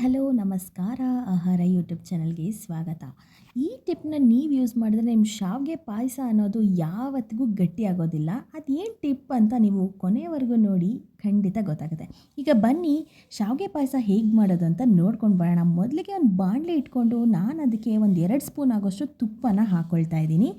Hello ನಮಸ್ಕಾರ. ಆಹಾರ YouTube ಚಾನಲ್ಗೆ ಸ್ವಾಗತ. ಈ ಟಿಪ್ನ ನೀವು ಯೂಸ್ ಮಾಡಿದ್ರೆ ನಿಮ್ಮ ಶಾವಿಗೆ ಪಾಯಸ ಅನ್ನೋದು ಯಾವತ್ತಿಗೂ ಗಟ್ಟಿ ಆಗೋದಿಲ್ಲ. ಅದೇನು ಟಿಪ್ ಅಂತ ನೀವು ಕೊನೆಯವರೆಗೂ ನೋಡಿ ಖಂಡಿತ ಗೊತ್ತಾಗುತ್ತೆ. ಈಗ ಬನ್ನಿ ಶಾವಿಗೆ ಪಾಯಸ ಹೇಗೆ ಮಾಡೋದು ಅಂತ ನೋಡ್ಕೊಂಡು ಬರೋಣ. ಮೊದಲಿಗೆ ಒಂದು ಬಾಣಲೆ ಇಟ್ಕೊಂಡು ನಾನು ಅದಕ್ಕೆ ಒಂದು 2 ಸ್ಪೂನ್ ಆಗೋಷ್ಟು ತುಪ್ಪನ ಹಾಕ್ಕೊಳ್ತಾ ಇದ್ದೀನಿ.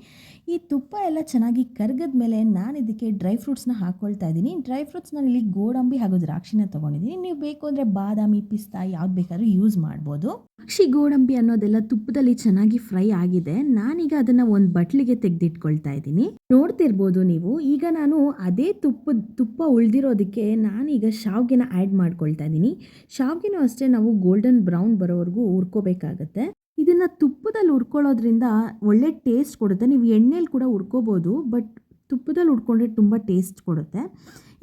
ಈ ತುಪ್ಪ ಎಲ್ಲ ಚೆನ್ನಾಗಿ ಕರಗಿದ ಮೇಲೆ ನಾನು ಇದಕ್ಕೆ ಡ್ರೈ ಫ್ರೂಟ್ಸ್ನ ಹಾಕ್ಕೊಳ್ತಾ ಇದ್ದೀನಿ. ಡ್ರೈ ಫ್ರೂಟ್ಸ್ ನಾನು ಇಲ್ಲಿ ಗೋಡಂಬಿ ಹಾಗೂ ದ್ರಾಕ್ಷಿನ ತೊಗೊಂಡಿದ್ದೀನಿ. ನೀವು ಬೇಕು ಅಂದರೆ ಬಾದಾಮಿ, ಪಿಸ್ತಾ ಯಾವ್ದು ಬೇಕಾದ್ರೂ ಯೂಸ್ ಮಾಡ್ಬೋದು. ದ್ರಾಕ್ಷಿ, ಗೋಡಂಬಿ ಅನ್ನೋದೆಲ್ಲ ತುಪ್ಪದಲ್ಲಿ ಚೆನ್ನಾಗಿ ಫ್ರೈ ಆಗಿದೆ. ನಾನೀಗ ಅದನ್ನು ಒಂದು ಬಟ್ಲಿಗೆ ತೆಗೆದಿಟ್ಕೊಳ್ತಾ ಇದ್ದೀನಿ. ನೋಡ್ತಿರ್ಬೋದು ನೀವು. ಈಗ ನಾನು ಅದೇ ತುಪ್ಪ ಉಳಿದಿರೋದಕ್ಕೆ ನಾನೀಗ ಶಾವ್ಗೆನ ಆ್ಯಡ್ ಮಾಡ್ಕೊಳ್ತಾ ಇದ್ದೀನಿ. ಶಾವ್ಗೆನೂ ಅಷ್ಟೇ ನಾವು ಗೋಲ್ಡನ್ ಬ್ರೌನ್ ಬರೋವರೆಗೂ ಹುರ್ಕೋಬೇಕಾಗತ್ತೆ. ಇದನ್ನು ತುಪ್ಪದಲ್ಲಿ ಹುರ್ಕೊಳ್ಳೋದ್ರಿಂದ ಒಳ್ಳೆ ಟೇಸ್ಟ್ ಕೊಡುತ್ತೆ. ನೀವು ಎಣ್ಣೆಲಿ ಕೂಡ ಹುರ್ಕೋಬೋದು, ಬಟ್ ತುಪ್ಪದಲ್ಲಿ ಹುರ್ಕೊಂಡ್ರೆ ತುಂಬ ಟೇಸ್ಟ್ ಕೊಡುತ್ತೆ.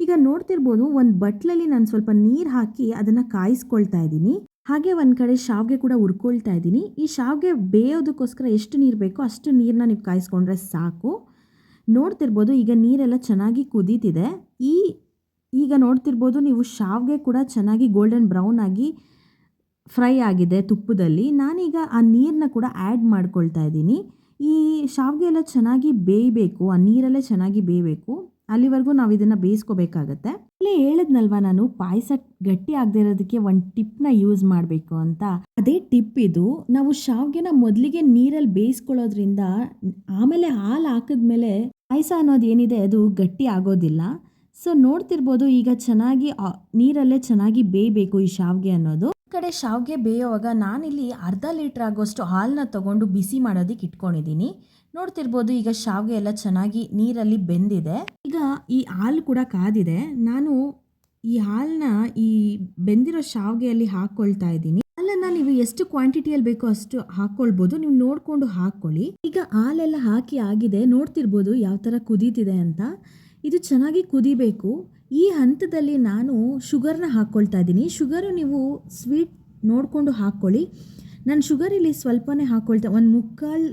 ಈಗ ನೋಡ್ತಿರ್ಬೋದು, ಒಂದು ಬಟ್ಲಲ್ಲಿ ನಾನು ಸ್ವಲ್ಪ ನೀರು ಹಾಕಿ ಅದನ್ನು ಕಾಯಿಸ್ಕೊಳ್ತಾ ಇದ್ದೀನಿ. ಹಾಗೆ ಒಂದು ಕಡೆ ಶಾವಿಗೆ ಕೂಡ ಹುರ್ಕೊಳ್ತಾ ಇದ್ದೀನಿ. ಈ ಶಾವಿಗೆ ಬೇಯೋದಕ್ಕೋಸ್ಕರ ಎಷ್ಟು ನೀರು ಬೇಕೋ ಅಷ್ಟು ನೀರನ್ನ ನೀವು ಕಾಯಿಸ್ಕೊಂಡ್ರೆ ಸಾಕು. ನೋಡ್ತಿರ್ಬೋದು, ಈಗ ನೀರೆಲ್ಲ ಚೆನ್ನಾಗಿ ಕುದೀತಿದೆ. ಈಗ ನೋಡ್ತಿರ್ಬೋದು ನೀವು, ಶಾವಿಗೆ ಕೂಡ ಚೆನ್ನಾಗಿ ಗೋಲ್ಡನ್ ಬ್ರೌನ್ ಆಗಿ ಫ್ರೈ ಆಗಿದೆ ತುಪ್ಪದಲ್ಲಿ. ನಾನೀಗ ಆ ನೀರನ್ನ ಕೂಡ ಆ್ಯಡ್ ಮಾಡ್ಕೊಳ್ತಾ ಇದ್ದೀನಿ. ಈ ಶಾವಿಗೆ ಎಲ್ಲ ಚೆನ್ನಾಗಿ ಬೇಯಬೇಕು, ಆ ನೀರಲ್ಲೇ ಚೆನ್ನಾಗಿ ಬೇಯಬೇಕು. ಅಲ್ಲಿವರೆಗೂ ನಾವು ಇದನ್ನು ಬೇಯಿಸ್ಕೋಬೇಕಾಗತ್ತೆ. ಇಲ್ಲಿ ಹೇಳಿದ್ನಲ್ವ ನಾನು, ಪಾಯಸ ಗಟ್ಟಿ ಆಗದೆ ಇರೋದಕ್ಕೆ ಒಂದು ಟಿಪ್ನ ಯೂಸ್ ಮಾಡಬೇಕು ಅಂತ. ಅದೇ ಟಿಪ್ ಇದು. ನಾವು ಶಾವಿಗೆನ ಮೊದಲಿಗೆ ನೀರಲ್ಲಿ ಬೇಯಿಸ್ಕೊಳ್ಳೋದ್ರಿಂದ ಆಮೇಲೆ ಹಾಲು ಹಾಕಿದ್ಮೇಲೆ ಪಾಯಸ ಅನ್ನೋದು ಏನಿದೆ ಅದು ಗಟ್ಟಿ ಆಗೋದಿಲ್ಲ. ಸೊ ನೋಡ್ತಿರ್ಬೋದು, ಈಗ ಚೆನ್ನಾಗಿ ನೀರಲ್ಲೇ ಚೆನ್ನಾಗಿ ಬೇಯಬೇಕು ಈ ಶಾವಿಗೆ ಅನ್ನೋದು. ಕಡೆ ಶಾವಿಗೆ ಬೇಯೋವಾಗ ನಾನಿಲ್ಲಿ ಅರ್ಧ ಲೀಟ್ರ್ ಆಗೋಷ್ಟು ಹಾಲನ್ನ ತೊಗೊಂಡು ಬಿಸಿ ಮಾಡೋದಕ್ಕೆ ಇಟ್ಕೊಂಡಿದ್ದೀನಿ. ನೋಡ್ತಿರ್ಬೋದು, ಈಗ ಶಾವಿಗೆ ಎಲ್ಲ ಚೆನ್ನಾಗಿ ನೀರಲ್ಲಿ ಬೆಂದಿದೆ. ಈಗ ಈ ಹಾಲು ಕೂಡ ಕಾದಿದೆ. ನಾನು ಈ ಹಾಲನ್ನ ಈ ಬೆಂದಿರೋ ಶಾವಿಗೆಯಲ್ಲಿ ಹಾಕ್ಕೊಳ್ತಾ ಇದ್ದೀನಿ. ಹಾಲನ್ನು ನೀವು ಎಷ್ಟು ಕ್ವಾಂಟಿಟಿಯಲ್ಲಿ ಬೇಕೋ ಅಷ್ಟು ಹಾಕ್ಕೊಳ್ಬೋದು, ನೀವು ನೋಡಿಕೊಂಡು ಹಾಕ್ಕೊಳ್ಳಿ. ಈಗ ಹಾಲೆಲ್ಲ ಹಾಕಿ ಆಗಿದೆ. ನೋಡ್ತಿರ್ಬೋದು ಯಾವ ಥರ ಕುದೀತಿದೆ ಅಂತ. ಇದು ಚೆನ್ನಾಗಿ ಕುದಿಬೇಕು. ಈ ಹಂತದಲ್ಲಿ ನಾನು ಶುಗರ್ನ ಹಾಕ್ಕೊಳ್ತಾ ಇದ್ದೀನಿ. ಶುಗರು ನೀವು ಸ್ವೀಟ್ ನೋಡಿಕೊಂಡು ಹಾಕ್ಕೊಳ್ಳಿ. ನಾನು ಶುಗರ್ ಇಲ್ಲಿ ಸ್ವಲ್ಪನೇ ಹಾಕ್ಕೊಳ್ತಾ, ಒಂದು 3/4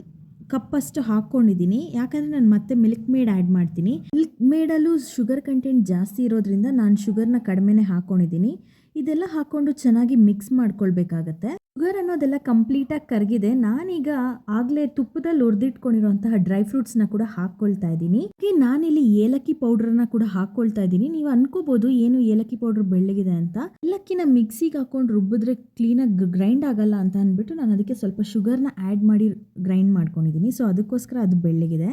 ಕಪ್ಪಷ್ಟು ಹಾಕ್ಕೊಂಡಿದ್ದೀನಿ. ಯಾಕಂದರೆ ನಾನು ಮತ್ತೆ ಮಿಲ್ಕ್ ಮೇಡ್ ಆ್ಯಡ್ ಮಾಡ್ತೀನಿ. ಮಿಲ್ಕ್ ಮೇಡಲ್ಲೂ ಶುಗರ್ ಕಂಟೆಂಟ್ ಜಾಸ್ತಿ ಇರೋದ್ರಿಂದ ನಾನು ಶುಗರ್ನ ಕಡಿಮೆನೇ ಹಾಕ್ಕೊಂಡಿದ್ದೀನಿ. ಇದೆಲ್ಲ ಹಾಕ್ಕೊಂಡು ಚೆನ್ನಾಗಿ ಮಿಕ್ಸ್ ಮಾಡ್ಕೊಳ್ಬೇಕಾಗತ್ತೆ. ಶುಗರ್ ಅನ್ನೋದೆಲ್ಲ ಕಂಪ್ಲೀಟಾಗಿ ಕರಗಿದೆ. ನಾನೀಗ ಆಗಲೇ ತುಪ್ಪದಲ್ಲಿ ಹುರಿದಿಟ್ಕೊಂಡಿರೋಂತಹ ಡ್ರೈ ಫ್ರೂಟ್ಸ್ನ ಕೂಡ ಹಾಕ್ಕೊಳ್ತಾ ಇದ್ದೀನಿ. ನಾನಿಲ್ಲಿ ಏಲಕ್ಕಿ ಪೌಡ್ರನ್ನ ಕೂಡ ಹಾಕ್ಕೊಳ್ತಾ ಇದ್ದೀನಿ. ನೀವು ಅನ್ಕೋಬೋದು ಏನು ಏಲಕ್ಕಿ ಪೌಡ್ರ್ ಬೆಳ್ಳಗಿದೆ ಅಂತ. ಏಲಕ್ಕಿನ ಮಿಕ್ಸಿಗೆ ಹಾಕೊಂಡು ರುಬ್ಬಿದ್ರೆ ಕ್ಲೀನಾಗಿ ಗ್ರೈಂಡ್ ಆಗಲ್ಲ ಅಂತ ಅಂದ್ಬಿಟ್ಟು ನಾನು ಅದಕ್ಕೆ ಸ್ವಲ್ಪ ಶುಗರ್ನ ಆ್ಯಡ್ ಮಾಡಿ ಗ್ರೈಂಡ್ ಮಾಡ್ಕೊಂಡಿದ್ದೀನಿ. ಸೊ ಅದಕ್ಕೋಸ್ಕರ ಅದು ಬೆಳ್ಳಗಿದೆ.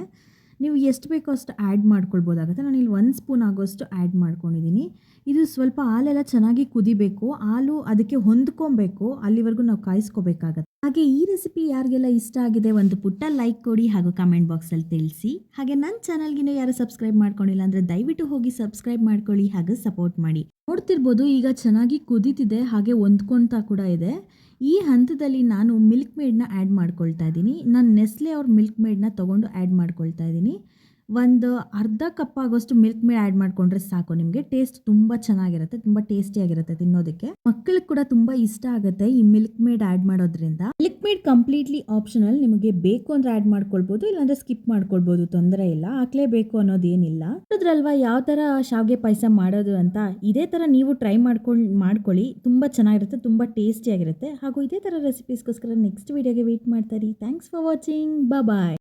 ನೀವು ಎಷ್ಟು ಬೇಕೋ ಅಷ್ಟು ಆ್ಯಡ್ ಮಾಡ್ಕೊಳ್ಬೋದಾಗುತ್ತೆ. ನಾನು ಇಲ್ಲಿ 1 ಸ್ಪೂನ್ ಆಗೋಷ್ಟು ಆ್ಯಡ್ ಮಾಡ್ಕೊಂಡಿದ್ದೀನಿ. ಇದು ಸ್ವಲ್ಪ ಹಾಲೆಲ್ಲ ಚೆನ್ನಾಗಿ ಕುದಿಬೇಕು. ಹಾಲು ಅದಕ್ಕೆ ಹೊಂದ್ಕೊಬೇಕು, ಅಲ್ಲಿವರೆಗೂ ನಾವು ಕಾಯಿಸ್ಕೋಬೇಕಾಗತ್ತೆ. ಹಾಗೆ ಈ ರೆಸಿಪಿ ಯಾರಿಗೆಲ್ಲ ಇಷ್ಟ ಆಗಿದೆ ಒಂದು ಪುಟ್ಟ ಲೈಕ್ ಕೊಡಿ ಹಾಗೂ ಕಮೆಂಟ್ ಬಾಕ್ಸಲ್ಲಿ ತಿಳಿಸಿ. ಹಾಗೆ ನನ್ನ ಚಾನಲ್ಗಿನ್ನೂ ಯಾರು ಸಬ್ಸ್ಕ್ರೈಬ್ ಮಾಡ್ಕೊಂಡಿಲ್ಲ ಅಂದರೆ ದಯವಿಟ್ಟು ಹೋಗಿ ಸಬ್ಸ್ಕ್ರೈಬ್ ಮಾಡ್ಕೊಳ್ಳಿ ಹಾಗೂ ಸಪೋರ್ಟ್ ಮಾಡಿ. ನೋಡ್ತಿರ್ಬೋದು, ಈಗ ಚೆನ್ನಾಗಿ ಕುದೀತಿದೆ, ಹಾಗೆ ಹೊಂದ್ಕೊತಾ ಕೂಡ ಇದೆ. ಈ ಹಂತದಲ್ಲಿ ನಾನು ಮಿಲ್ಕ್ ಮೇಡನ್ನ ಆ್ಯಡ್ ಮಾಡ್ಕೊಳ್ತಾ ಇದ್ದೀನಿ. ನಾನು ನೆಸ್ಲೆ ಅವ್ರ ಮಿಲ್ಕ್ ಮೇಡನ್ನ ತೊಗೊಂಡು ಆ್ಯಡ್ ಮಾಡ್ಕೊಳ್ತಾ ಇದ್ದೀನಿ. ಒಂದು ಅರ್ಧ ಕಪ್ ಆಗೋಷ್ಟು ಮಿಲ್ಕ್ ಮೇಡ್ ಆ್ಯಡ್ ಮಾಡಿಕೊಂಡ್ರೆ ಸಾಕು. ನಿಮಗೆ ಟೇಸ್ಟ್ ತುಂಬ ಚೆನ್ನಾಗಿರುತ್ತೆ, ತುಂಬ ಟೇಸ್ಟಿಯಾಗಿರುತ್ತೆ ತಿನ್ನೋದಕ್ಕೆ. ಮಕ್ಕಳಿಗೆ ಕೂಡ ತುಂಬ ಇಷ್ಟ ಆಗುತ್ತೆ ಈ ಮಿಲ್ಕ್ ಮೇಡ್ ಆ್ಯಡ್ ಮಾಡೋದ್ರಿಂದ. Milk made completely optional. ನಿಮಗೆ ಬೇಕು ಅಂದರೆ ಆ್ಯಡ್ ಮಾಡ್ಕೊಳ್ಬೋದು, ಇಲ್ಲಾಂದರೆ ಸ್ಕಿಪ್ ಮಾಡ್ಕೊಳ್ಬೋದು, ತೊಂದರೆ ಇಲ್ಲ. ಹಾಕ್ಲೇಬೇಕು ಅನ್ನೋದೇನಿಲ್ಲ. ನೋಡಿದ್ರಲ್ವಾ ಯಾವ ಥರ ಶಾವಿಗೆ ಪಾಯಸ ಮಾಡೋದು ಅಂತ. ಇದೇ ಥರ ನೀವು ಟ್ರೈ ಮಾಡ್ಕೊಳ್ಳಿ. ತುಂಬ ಚೆನ್ನಾಗಿರುತ್ತೆ, ತುಂಬ ಟೇಸ್ಟಿಯಾಗಿರುತ್ತೆ. ಹಾಗೂ ಇದೇ ಥರ ರೆಸಿಪೀಸ್ಗೋಸ್ಕರ ನೆಕ್ಸ್ಟ್ ವೀಡಿಯೋಗೆ ವೇಟ್ ಮಾಡ್ತಾರೆ. Thanks for watching. ಬಾಯ್.